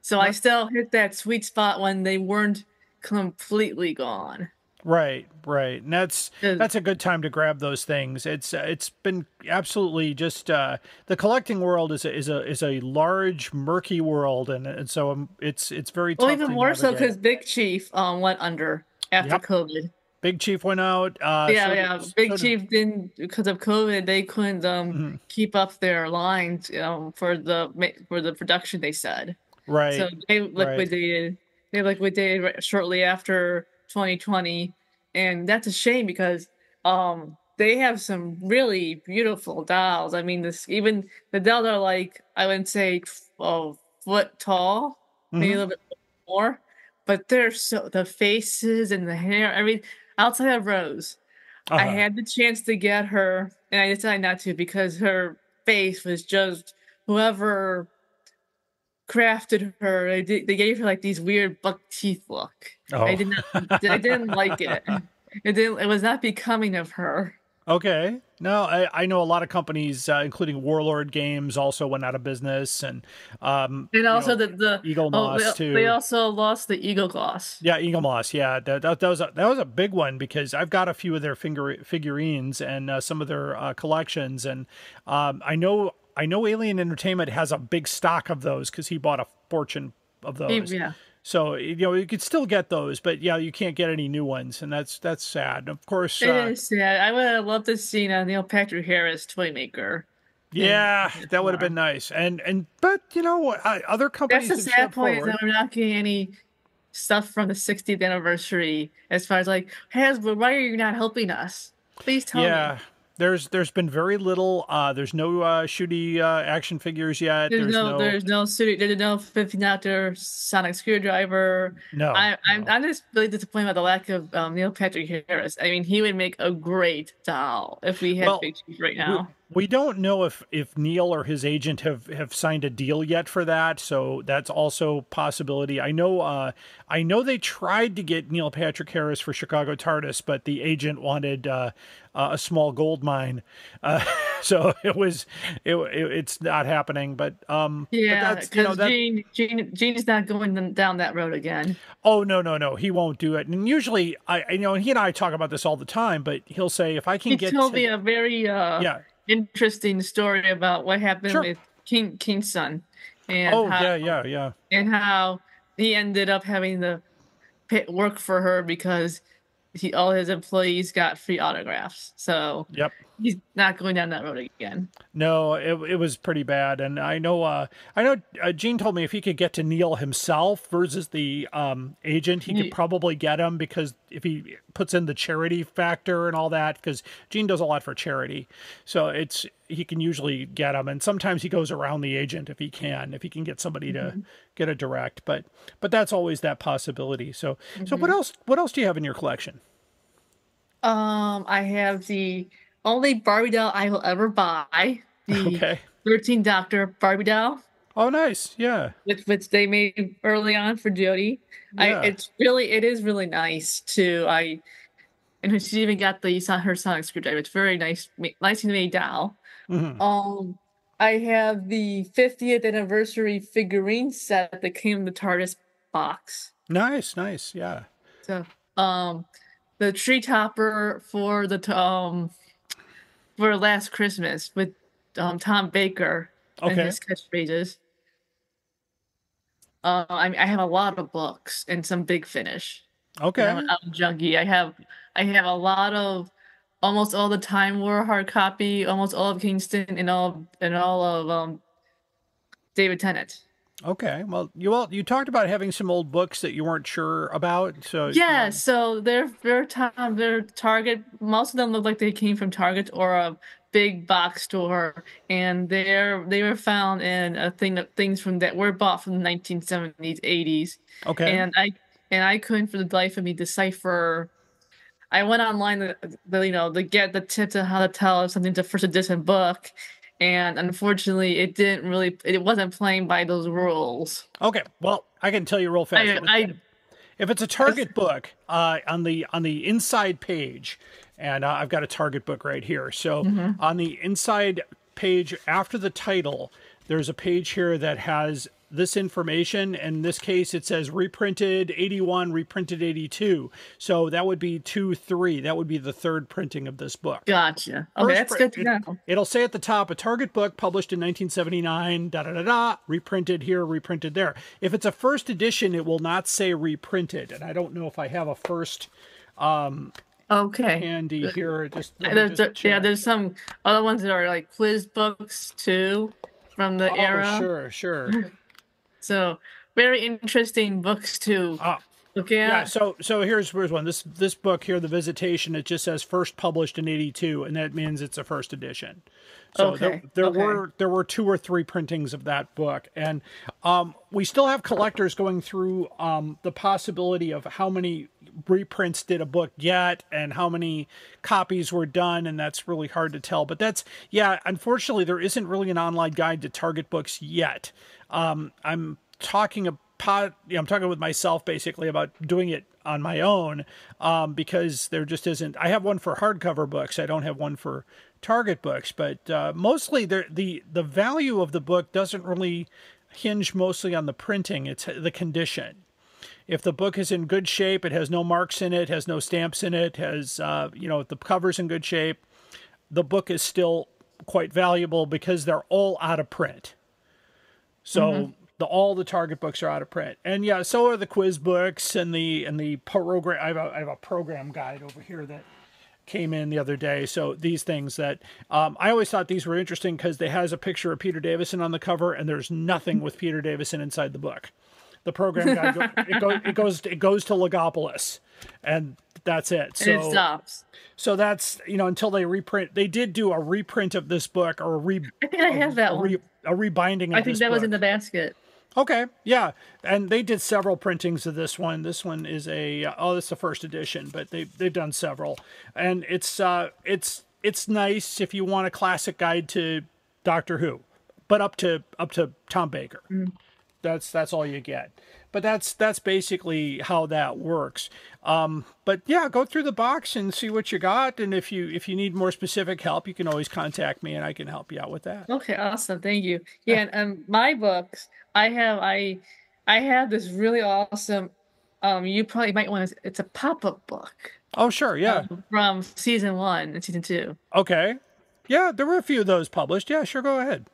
So I still hit that sweet spot when they weren't completely gone. Right, and that's a good time to grab those things. It's been absolutely just the collecting world is a large, murky world, and so it's very tough. Well, even more so because Big Chief went under after COVID. Big Chief went out. Big Chief didn't, because of COVID. They couldn't keep up their lines for the production. They said right. So they liquidated. They liquidated shortly after 2020, and that's a shame because they have some really beautiful dolls. I mean, even the dolls are like, I would say 12 foot tall, maybe a little bit more, but they're the faces and the hair. I mean, outside of Rose, I had the chance to get her, and I decided not to because her face was just whoever crafted her. They gave her like these weird buck teeth look. I didn't like it. It was not becoming of her. Okay. No, I know a lot of companies, including Warlord Games, also went out of business, and also the Eagle Moss too. They also lost the Eagle Gloss. Yeah, Eagle Moss. Yeah, that was a big one because I've got a few of their figurines and some of their collections, and I know Alien Entertainment has a big stock of those because he bought a fortune of those. Yeah. So you could still get those, but you can't get any new ones, and that's sad. Of course, it is sad. I would have loved to see Neil Patrick Harris toy maker. Yeah, that would have been nice. But other companies. That's the sad point is that we're not getting any stuff from the 60th anniversary. As far as like, Hasbro, why are you not helping us? Please tell me. Yeah. There's been very little. There's no shooty action figures yet. There's no 15th Doctor sonic screwdriver. No, I'm just really disappointed about the lack of Neil Patrick Harris. I mean, he would make a great doll if we had Big Chief right now. We don't know if Neil or his agent have signed a deal yet for that, so that's also a possibility. I know they tried to get Neil Patrick Harris for Chicago TARDIS, but the agent wanted a small gold mine, so it's not happening. But because Gene's not going down that road again. Oh no, he won't do it. And usually, and he and I talk about this all the time, but he'll say if I can get. He told me a very interesting story about what happened with King's son, and and how he ended up having to work for her because all his employees got free autographs. So he's not going down that road again. No, it was pretty bad, and I know Gene told me if he could get to Neil himself versus the agent, he could probably get him, because if he puts in the charity factor and all that, because Gene does a lot for charity, so he can usually get him, and sometimes he goes around the agent if he can get somebody to get a direct, but that's always that possibility. So what else do you have in your collection? I have the only Barbie doll I will ever buy, the 13th Doctor Barbie doll. Oh, nice, yeah. Which they made early on for Jodie. Yeah. It is really nice too. And she even got her sonic screwdriver. It's very nicely made doll. Mm-hmm. I have the 50th anniversary figurine set that came in the TARDIS box. Nice, yeah. So, the tree topper for Last Christmas with Tom Baker and his catchphrases. I have a lot of books and some Big Finish. Okay. I'm a junkie. I have a lot of almost all the Time War hard copy, almost all of Kingston, and all of David Tennant. Okay. Well, you talked about having some old books that you weren't sure about. So Yeah, so they're Target. Most of them look like they came from Target or a big box store, and they were found in things from that were bought from the 1970s, 80s. Okay. And I couldn't for the life of me decipher. I went online to get the tips on how to tell if something's a first edition book, and unfortunately, it wasn't playing by those rules. Okay. Well, I can tell you real fast. If it's a Target book, on the inside page, and I've got a Target book right here. So on the inside page after the title, there's a page here that has this information. In this case, it says reprinted 81, reprinted 82. So that would be 2-3. That would be the third printing of this book. Gotcha. Okay, that's good to know. It'll say at the top, a Target book published in 1979, reprinted here, reprinted there. If it's a first edition, it will not say reprinted. And I don't know if I have a first handy here. There's some other ones that are like quiz books too from the era. Sure. So very interesting books to look at. Yeah, so here's one. This book here, The Visitation, it just says first published in 82, and that means it's a first edition. So there were 2 or 3 printings of that book, and we still have collectors going through the possibility of how many reprints did a book get and how many copies were done, and that's really hard to tell. But unfortunately, there isn't really an online guide to Target books yet. I'm talking with myself basically about doing it on my own because there just isn't. I have one for hardcover books. I don't have one for Target books, but mostly the value of the book doesn't really hinge mostly on the printing. It's the condition. If the book is in good shape, it has no marks in it, has no stamps in it, has the cover's in good shape, the book is still quite valuable because they're all out of print. So all the Target books are out of print, and so are the quiz books and the program. I have a program guide over here that came in the other day. So these things that I always thought these were interesting because they has a picture of Peter Davison on the cover, and there's nothing with Peter Davison inside the book. The program guide it goes to Logopolis, and that's it. So and it stops. So that's until they reprint. They did do a reprint of this book, or I think I have that one. A rebinding. I think that was in the basket. Okay, yeah, and they did several printings of this one. This one is it's the first edition, but they've done several, and it's nice if you want a classic guide to Doctor Who, but up to Tom Baker. That's all you get. But that's basically how that works. But yeah, go through the box and see what you got, and if you need more specific help, you can always contact me, and I can help you out with that. Okay, awesome, thank you. Yeah, and my books, I have this really awesome. You probably might want to. It's a pop-up book. Oh sure, yeah. From season 1 and season 2. Okay, yeah, there were a few of those published. Yeah, sure, go ahead.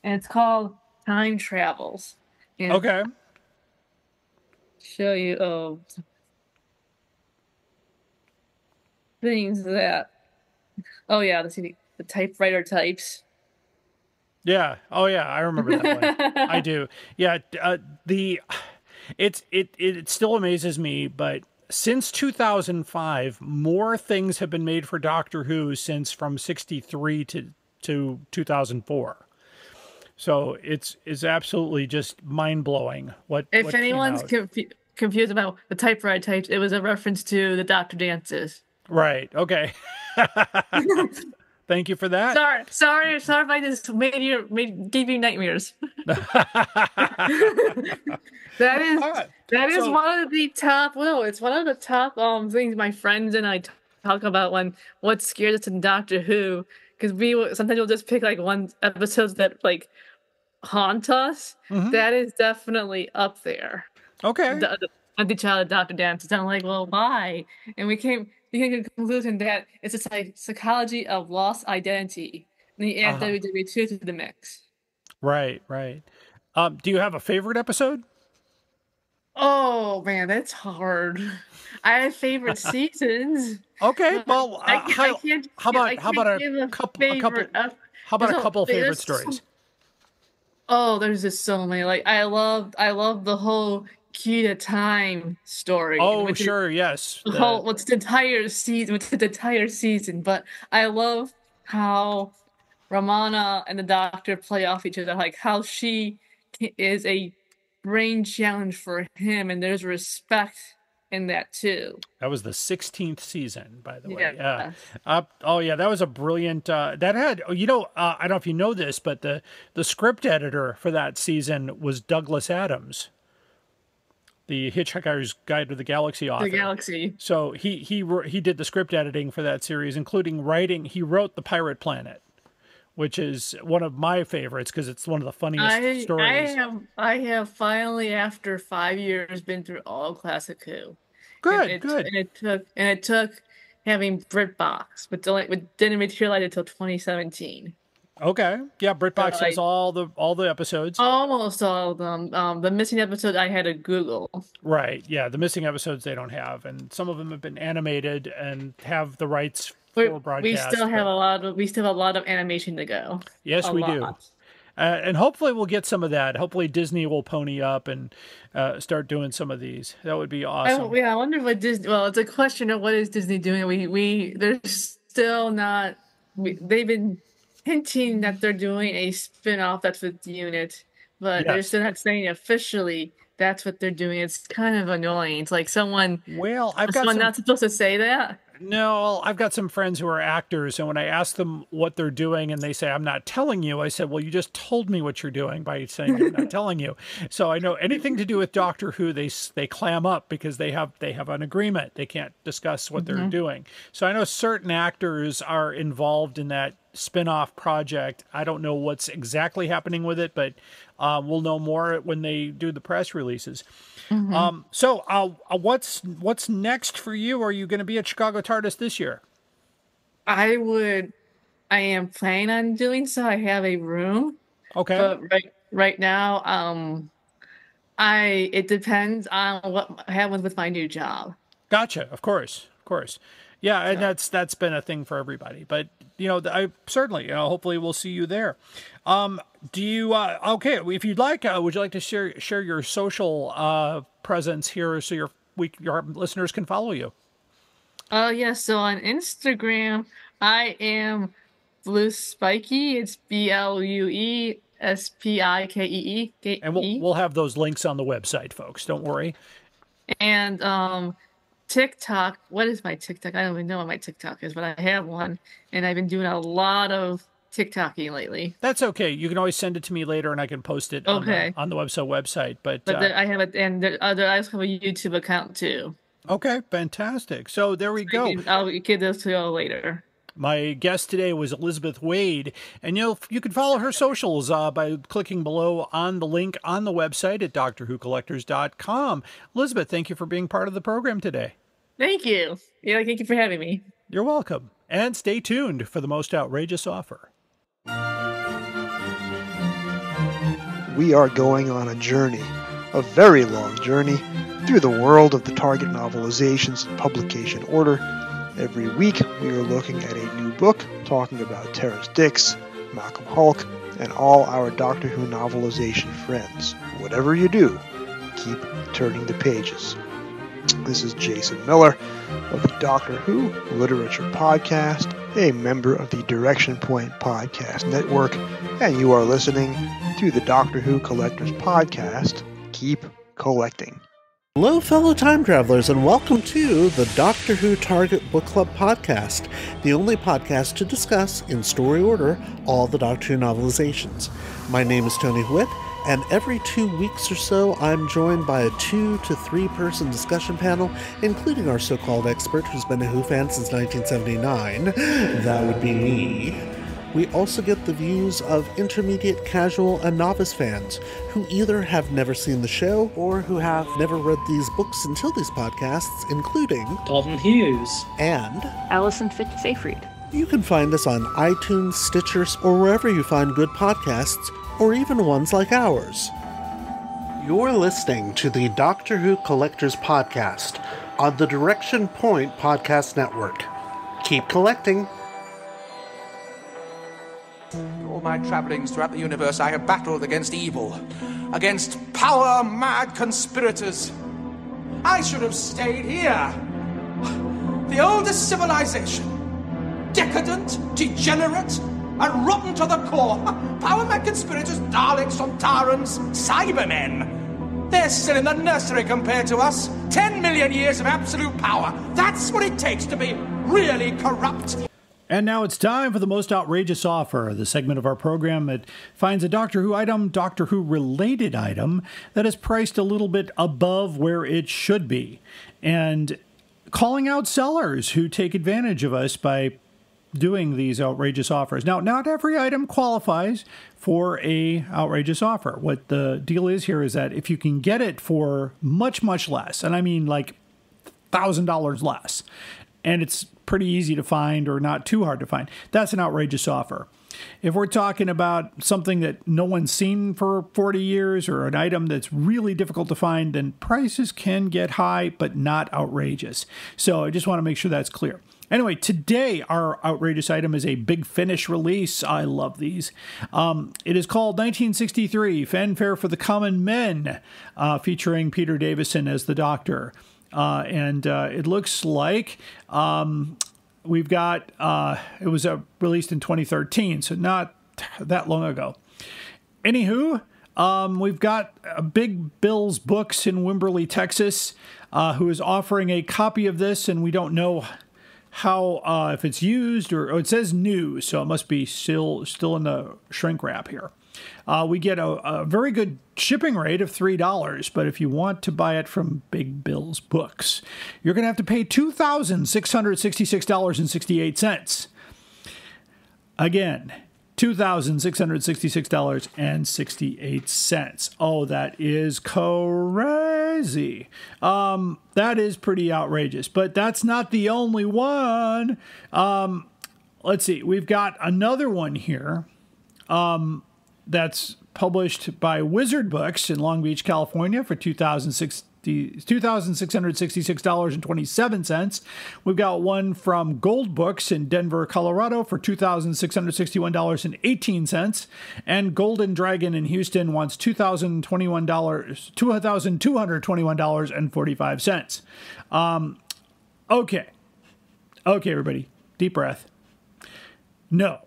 And it's called Time Travels. And okay. Show you things that. Oh yeah, the typewriter types. Yeah. Oh yeah, I remember that one. I do. Yeah. It still amazes me, but since 2005, more things have been made for Doctor Who since from 63 to 2004. So it's absolutely just mind-blowing. If anyone's confused about the typewriter types, it was a reference to the Doctor dances. Right. Okay. Thank you for that. Sorry if I just gave you nightmares. That is one of the top. Well, it's one of the top things my friends and I talk about when what scares us in Doctor Who, because sometimes we'll just pick like one episodes that like haunt us. That is definitely up there. Okay. The child of Dr. Dances. I'm like, well, why? And we came you can get to the conclusion that it's a psychology of lost identity. And you add WWE2 to the mix. Right. Do you have a favorite episode? Oh man, that's hard. I have favorite seasons. Okay, well, how about a couple favorite stories? Oh, there's just so many. Like I love the whole Key to Time story. Oh, sure, yes. What's the entire season, but I love how Ramona and the Doctor play off each other, like how she is a brain challenge for him, and there's respect in that too. That was the 16th season, by the way. Yeah. That was a brilliant. That had, I don't know if you know this, but the script editor for that season was Douglas Adams, the Hitchhiker's Guide to the Galaxy author. The Galaxy. So he did the script editing for that series, including writing. He wrote The Pirate Planet, which is one of my favorites because it's one of the funniest stories. I have finally, after 5 years, been through all Classic Who. Good. And it took having BritBox, but didn't materialize until 2017. Okay, yeah, BritBox has all the episodes. Almost all of them. The missing episode I had to Google. Right. Yeah, the missing episodes they don't have, and some of them have been animated and have the rights for broadcast. We still have a lot of animation to go. Yes, we do. And hopefully we'll get some of that. Hopefully Disney will pony up and start doing some of these. That would be awesome. I wonder what Disney. Well, it's a question of what is Disney doing. They're still not. They've been hinting that they're doing a spin-off that's with the unit, but they're still not saying officially that's what they're doing. It's kind of annoying. It's like someone. Well, not supposed to say that. No, I've got some friends who are actors, and when I ask them what they're doing and they say, I'm not telling you, I said, well, you just told me what you're doing by saying I'm not telling you. So I know anything to do with Doctor Who, they clam up because they have an agreement. They can't discuss what they're doing. So I know certain actors are involved in that spin-off project. I don't know what's exactly happening with it, but we'll know more when they do the press releases. So what's next for you? Are you going to be at Chicago TARDIS this year? I am planning on doing so. I have a room. Okay. But right now, it depends on what happens with my new job. Gotcha. Of course. Yeah, and that's been a thing for everybody. But I certainly, hopefully we'll see you there. Do you if you'd like, would you like to share your social presence here so your listeners can follow you? Yes. So on Instagram, I am Blue Spiky. It's BLUESPIKEE. And we'll have those links on the website, folks. Don't worry. And TikTok. What is my TikTok? I don't even know what my TikTok is, but I have one, and I've been doing a lot of TikToking lately. That's okay. You can always send it to me later, and I can post it on the website. But I have it, and I also have a YouTube account too. Okay, fantastic. So there we go. I'll give those to you all later. My guest today was Elisabeth Wade, and you can follow her socials by clicking below on the link on the website at DoctorWhoCollectors.com. Elisabeth, thank you for being part of the program today. Thank you. Yeah, thank you for having me. You're welcome. And stay tuned for the most outrageous offer. We are going on a journey, a very long journey, through the world of the Target novelizations and publication order. Every week, we are looking at a new book, talking about Terrence Dicks, Malcolm Hulke, and all our Doctor Who novelization friends. Whatever you do, keep turning the pages. This is Jason Miller of the Doctor Who Literature Podcast, a member of the Direction Point Podcast Network, and you are listening to the Doctor Who Collectors Podcast. Keep collecting. Hello, fellow time travelers, and welcome to the Doctor Who Target Book Club podcast, the only podcast to discuss, in story order, all the Doctor Who novelizations. My name is Tony Whitt, and every 2 weeks or so, I'm joined by a 2 to 3 person discussion panel, including our so-called expert who's been a Who fan since 1979. That would be me. We also get the views of intermediate, casual, and novice fans who either have never seen the show or who have never read these books until these podcasts, including Dalton Hughes and Allison Fitz-Seyfried. You can find us on iTunes, Stitcher, or wherever you find good podcasts, or even ones like ours. You're listening to the Doctor Who Collectors Podcast on the Direction Point Podcast Network. Keep collecting. In all my travellings throughout the universe, I have battled against evil, against power-mad conspirators. I should have stayed here. The oldest civilization. Decadent, degenerate, and rotten to the core. Power-mad conspirators, Daleks, Sontarans, Cybermen. They're still in the nursery compared to us. 10 million years of absolute power. That's what it takes to be really corrupt. And now it's time for the most outrageous offer, the segment of our program that finds a Doctor Who item, Doctor Who related item, that is priced a little bit above where it should be. And calling out sellers who take advantage of us by doing these outrageous offers. Now, not every item qualifies for a outrageous offer. What the deal is here is that if you can get it for much, much less, and I mean like $1,000 less, and it's pretty easy to find or not too hard to find, that's an outrageous offer. If we're talking about something that no one's seen for 40 years or an item that's really difficult to find, then prices can get high, but not outrageous. So I just want to make sure that's clear. Anyway, today our outrageous item is a Big Finish release. I love these. It is called 1963 Fanfare for the Common Men, featuring Peter Davison as the Doctor. And it looks like we've got, it was released in 2013, so not that long ago. Anywho, we've got Big Bill's Books in Wimberley, Texas, who is offering a copy of this, and we don't know how, if it's used or it says new, so it must be still in the shrink wrap here. We get a very good shipping rate of $3, but if you want to buy it from Big Bill's Books, you're going to have to pay $2,666.68. Again, $2,666.68. Oh, that is crazy. That is pretty outrageous, but that's not the only one. Let's see. We've got another one here. That's published by Wizard Books in Long Beach, California for $2,666.27. We've got one from Gold Books in Denver, Colorado for $2,661.18. And Golden Dragon in Houston wants $2,221.45. Okay, everybody, deep breath. No.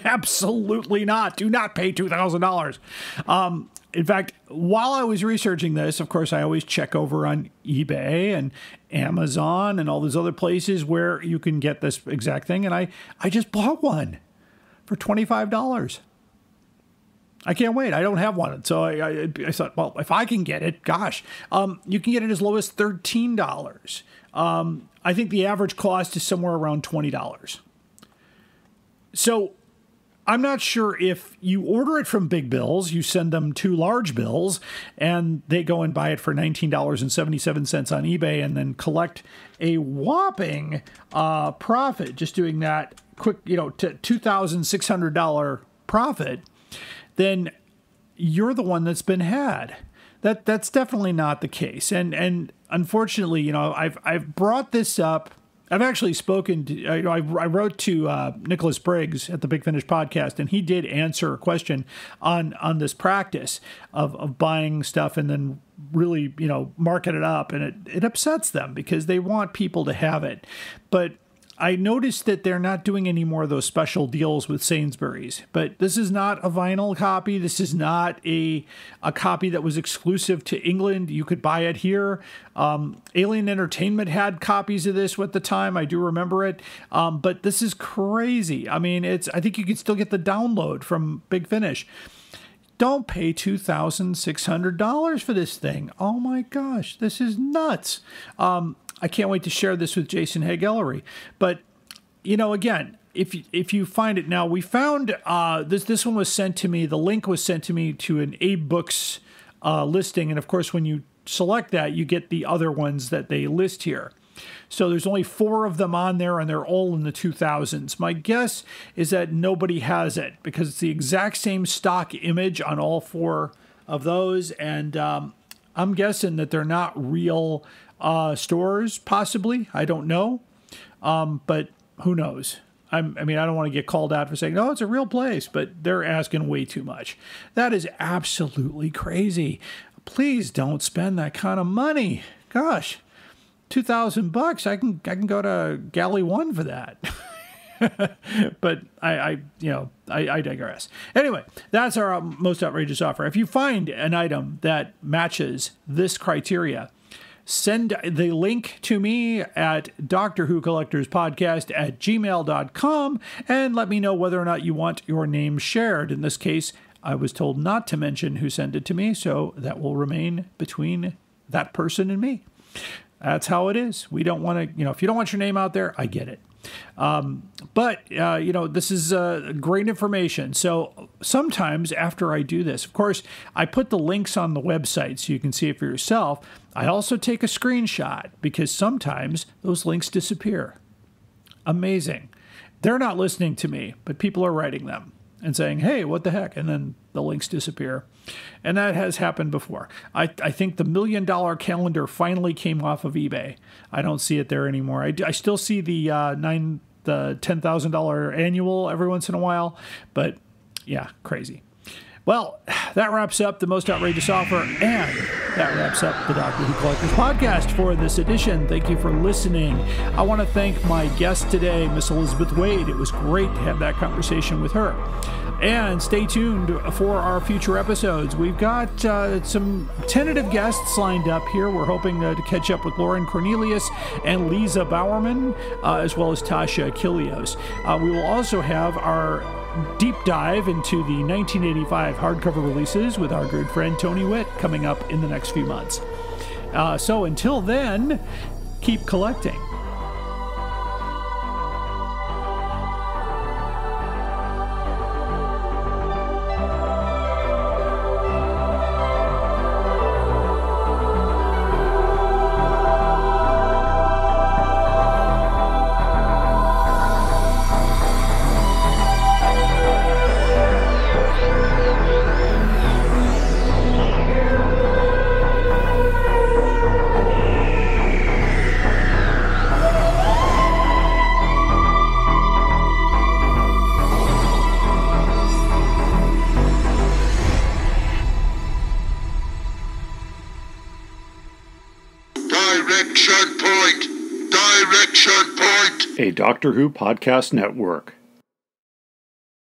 Absolutely not. Do not pay $2,000. In fact, while I was researching this, of course, I always check over on eBay and Amazon and all those other places where you can get this exact thing. And I just bought one for $25. I can't wait. I don't have one. So I thought, well, if I can get it, gosh, you can get it as low as $13. I think the average cost is somewhere around $20. So I'm not sure if you order it from Big Bill's, you send them 2 large bills, and they go and buy it for $19.77 on eBay and then collect a whopping profit, just doing that quick, $2,600 profit, then you're the one that's been had. That's definitely not the case. And unfortunately, I've brought this up. I've actually spoken to, I wrote to Nicholas Briggs at the Big Finish podcast, and he did answer a question on this practice of buying stuff and then really, market it up. And it upsets them because they want people to have it. But I noticed that they're not doing any more of those special deals with Sainsbury's. But this is not a vinyl copy. This is not a copy that was exclusive to England. You could buy it here. Alien Entertainment had copies of this at the time. I do remember it. But this is crazy. I mean, I think you can still get the download from Big Finish. Don't pay $2,600 for this thing. Oh my gosh, this is nuts. I can't wait to share this with Jason Haig-Ellery. But, again, if you find it now, we found this one was sent to me. The link was sent to me to an Abe Books listing, and of course, when you select that, you get the other ones that they list here. So there's only 4 of them on there, and they're all in the 2000s. My guess is that nobody has it because it's the exact same stock image on all 4 of those, and I'm guessing that they're not real stores, possibly. I don't know, but who knows? I mean, I don't want to get called out for saying, no, it's a real place, but they're asking way too much. That is absolutely crazy. Please don't spend that kind of money. Gosh. $2,000, I can go to Galley 1 for that. But I digress. Anyway, that's our most outrageous offer. If you find an item that matches this criteria, send the link to me at DoctorWhoCollectorsPodcast@gmail.com and let me know whether or not you want your name shared. In this case, I was told not to mention who sent it to me, so that will remain between that person and me. That's how it is. We don't want to, if you don't want your name out there, I get it. But this is great information. So sometimes after I do this, of course, I put the links on the website so you can see it for yourself. I also take a screenshot because sometimes those links disappear. Amazing. They're not listening to me, but people are writing them and saying, hey, what the heck? And then the links disappear. And that has happened before. I think the $1 million calendar finally came off of eBay. I don't see it there anymore. I still see the $10,000 annual every once in a while. But yeah, crazy. Well, that wraps up the most outrageous offer, and that wraps up the Doctor Who Collectors podcast for this edition. Thank you for listening. I want to thank my guest today, Miss Elisabeth Wade. It was great to have that conversation with her. And stay tuned for our future episodes. We've got some tentative guests lined up here. We're hoping to catch up with Lauren Cornelius and Lisa Bowerman, as well as Tasha Kilios. We will also have our deep dive into the 1985 hardcover releases with our good friend Tony Witt coming up in the next few months. So until then, keep collecting. A Doctor Who Podcast Network.